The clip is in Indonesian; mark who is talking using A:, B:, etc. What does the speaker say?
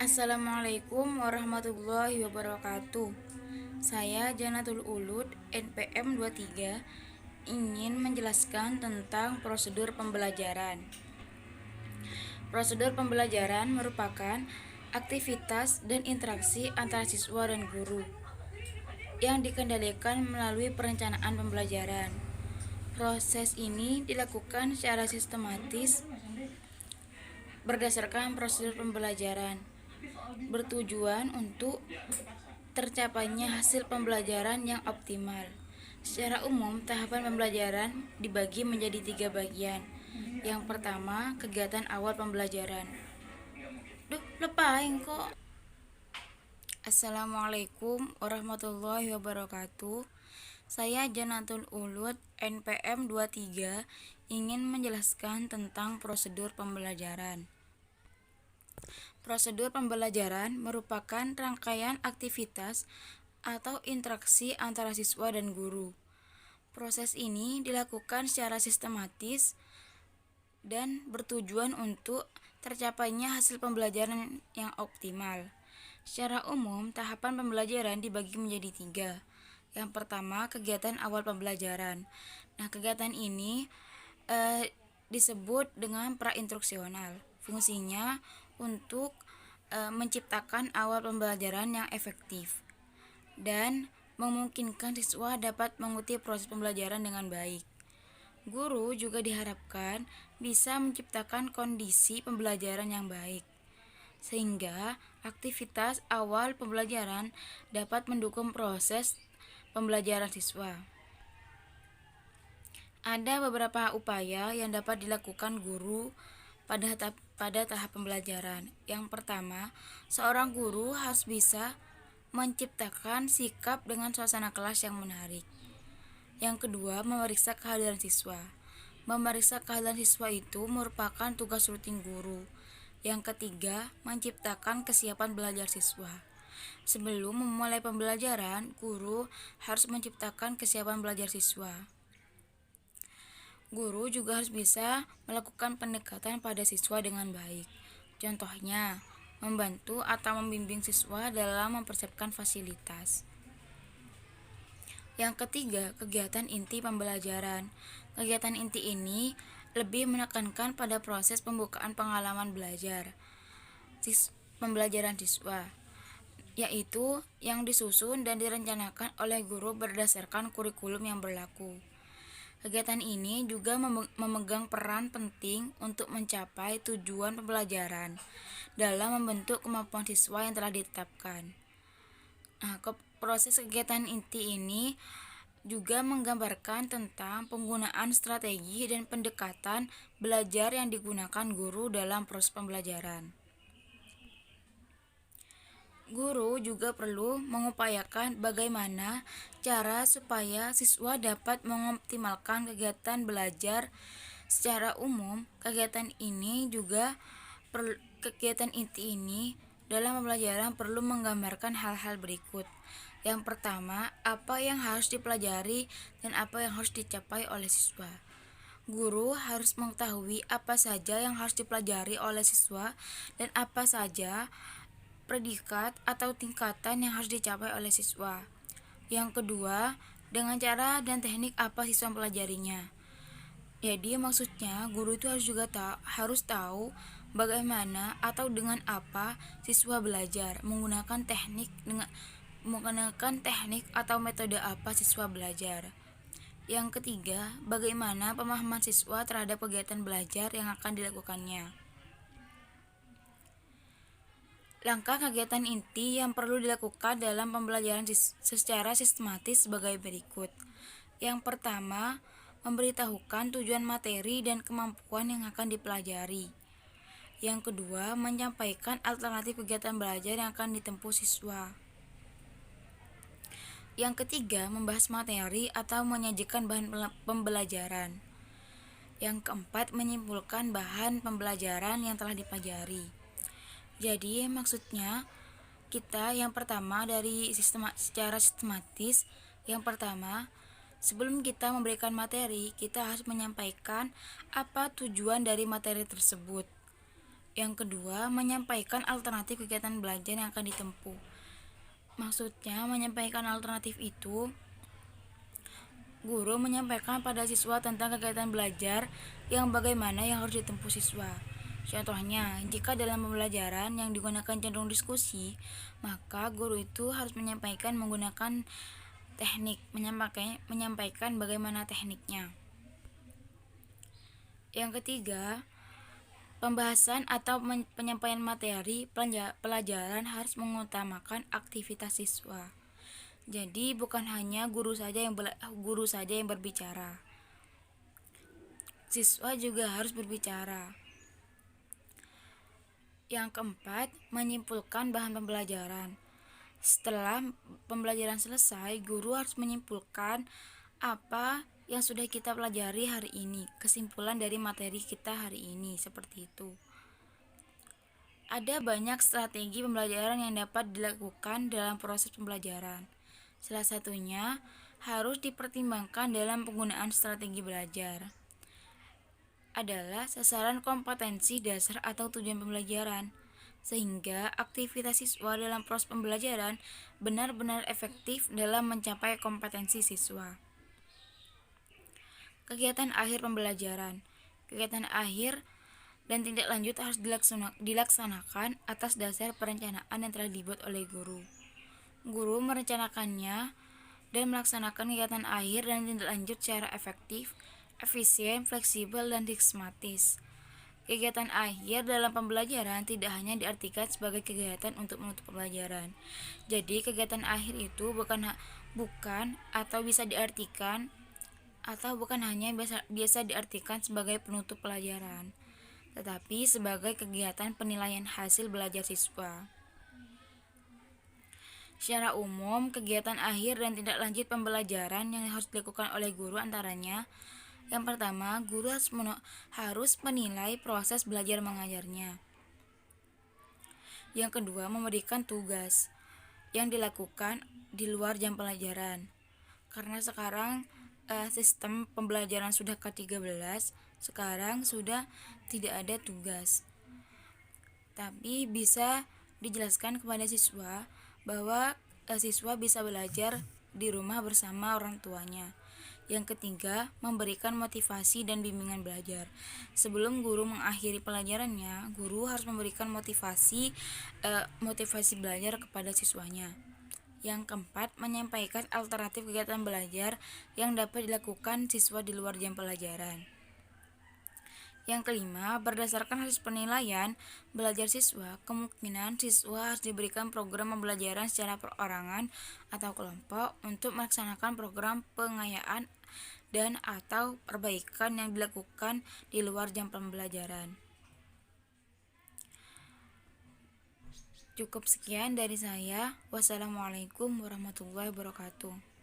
A: Assalamualaikum warahmatullahi wabarakatuh. Saya Janatul Ulud, NPM 23, ingin menjelaskan tentang prosedur pembelajaran. Prosedur pembelajaran merupakan aktivitas dan interaksi antara siswa dan guru yang dikendalikan melalui perencanaan pembelajaran. Proses ini dilakukan secara sistematis berdasarkan prosedur pembelajaran, bertujuan untuk tercapainya hasil pembelajaran yang optimal. Secara umum, tahapan pembelajaran dibagi menjadi 3 bagian. Yang pertama, kegiatan awal pembelajaran. Lepain kok. Assalamualaikum warahmatullahi wabarakatuh. Saya Janatul Ulud, NPM 23, ingin menjelaskan tentang prosedur pembelajaran. Prosedur pembelajaran merupakan rangkaian aktivitas atau interaksi antara siswa dan guru. Proses ini dilakukan secara sistematis dan bertujuan untuk tercapainya hasil pembelajaran yang optimal. Secara umum, tahapan pembelajaran dibagi menjadi 3. Yang pertama, kegiatan awal pembelajaran. Kegiatan ini disebut dengan pra-instruksional. Fungsinya untuk menciptakan awal pembelajaran yang efektif dan memungkinkan siswa dapat mengikuti proses pembelajaran dengan baik. Guru juga diharapkan bisa menciptakan kondisi pembelajaran yang baik, sehingga aktivitas awal pembelajaran dapat mendukung proses pembelajaran siswa. Ada beberapa upaya yang dapat dilakukan guru pada tahap pembelajaran. Yang pertama, seorang guru harus bisa menciptakan sikap dengan suasana kelas yang menarik. Yang kedua, memeriksa kehadiran siswa. Memeriksa kehadiran siswa itu merupakan tugas rutin guru. Yang ketiga, menciptakan kesiapan belajar siswa. Sebelum memulai pembelajaran, guru harus menciptakan kesiapan belajar siswa. Guru juga harus bisa melakukan pendekatan pada siswa dengan baik. Contohnya, membantu atau membimbing siswa dalam mempersiapkan fasilitas. Yang ketiga, kegiatan inti pembelajaran. Kegiatan inti ini lebih menekankan pada proses pembukaan pengalaman belajar pembelajaran siswa, yaitu yang disusun dan direncanakan oleh guru berdasarkan kurikulum yang berlaku. Kegiatan ini juga memegang peran penting untuk mencapai tujuan pembelajaran dalam membentuk kemampuan siswa yang telah ditetapkan. Proses kegiatan inti ini juga menggambarkan tentang penggunaan strategi dan pendekatan belajar yang digunakan guru dalam proses pembelajaran. Guru juga perlu mengupayakan bagaimana cara supaya siswa dapat mengoptimalkan kegiatan belajar. Secara umum, kegiatan inti ini dalam pembelajaran perlu menggambarkan hal-hal berikut. Yang pertama, apa yang harus dipelajari dan apa yang harus dicapai oleh siswa. Guru harus mengetahui apa saja yang harus dipelajari oleh siswa dan apa saja predikat atau tingkatan yang harus dicapai oleh siswa. Yang kedua, dengan cara dan teknik apa siswa mempelajarinya. Jadi maksudnya guru itu harus tahu bagaimana atau dengan apa siswa belajar, menggunakan teknik atau metode apa siswa belajar. Yang ketiga, bagaimana pemahaman siswa terhadap kegiatan belajar yang akan dilakukannya. Langkah kegiatan inti yang perlu dilakukan dalam pembelajaran secara sistematis sebagai berikut. Yang pertama, memberitahukan tujuan materi dan kemampuan yang akan dipelajari. Yang kedua, menyampaikan alternatif kegiatan belajar yang akan ditempuh siswa. Yang ketiga, membahas materi atau menyajikan bahan pembelajaran. Yang keempat, menyimpulkan bahan pembelajaran yang telah dipelajari. Jadi maksudnya kita yang pertama secara sistematis, yang pertama sebelum kita memberikan materi, kita harus menyampaikan apa tujuan dari materi tersebut. Yang kedua, menyampaikan alternatif kegiatan belajar yang akan ditempuh. Maksudnya, menyampaikan alternatif itu, guru menyampaikan pada siswa tentang kegiatan belajar yang bagaimana yang harus ditempuh siswa. Contohnya, jika dalam pembelajaran yang digunakan cenderung diskusi, maka guru itu harus menyampaikan menggunakan teknik, menyampaikan bagaimana tekniknya. Yang ketiga, pembahasan atau penyampaian materi pelajaran harus mengutamakan aktivitas siswa. Jadi bukan hanya guru saja yang berbicara. Siswa juga harus berbicara. Yang keempat, menyimpulkan bahan pembelajaran. Setelah pembelajaran selesai, guru harus menyimpulkan apa yang sudah kita pelajari hari ini, kesimpulan dari materi kita hari ini, seperti itu. Ada banyak strategi pembelajaran yang dapat dilakukan dalam proses pembelajaran. Salah satunya harus dipertimbangkan dalam penggunaan strategi belajar adalah sasaran kompetensi dasar atau tujuan pembelajaran, sehingga aktivitas siswa dalam proses pembelajaran benar-benar efektif dalam mencapai kompetensi siswa. Kegiatan akhir pembelajaran. Kegiatan akhir dan tindak lanjut harus dilaksanakan atas dasar perencanaan yang telah dibuat oleh guru. Guru merencanakannya dan melaksanakan kegiatan akhir dan tindak lanjut secara efektif, efisien, fleksibel, dan sistematis. Kegiatan akhir dalam pembelajaran tidak hanya diartikan sebagai kegiatan untuk menutup pembelajaran. Jadi kegiatan akhir itu bukan hanya biasa diartikan sebagai penutup pelajaran, tetapi sebagai kegiatan penilaian hasil belajar siswa. Secara umum, kegiatan akhir dan tindak lanjut pembelajaran yang harus dilakukan oleh guru antaranya: yang pertama, guru harus menilai proses belajar mengajarnya. Yang kedua, memberikan tugas yang dilakukan di luar jam pelajaran. Karena sekarang sistem pembelajaran sudah ke-13, sekarang sudah tidak ada tugas. Tapi bisa dijelaskan kepada siswa bahwa siswa bisa belajar di rumah bersama orang tuanya. Yang ketiga, memberikan motivasi dan bimbingan belajar. Sebelum guru mengakhiri pelajarannya, guru harus memberikan motivasi belajar kepada siswanya. Yang keempat, menyampaikan alternatif kegiatan belajar yang dapat dilakukan siswa di luar jam pelajaran. Yang kelima, berdasarkan hasil penilaian belajar siswa, kemungkinan siswa harus diberikan program pembelajaran secara perorangan atau kelompok untuk melaksanakan program pengayaan dan atau perbaikan yang dilakukan di luar jam pembelajaran. Cukup sekian dari saya. Wassalamualaikum warahmatullahi wabarakatuh.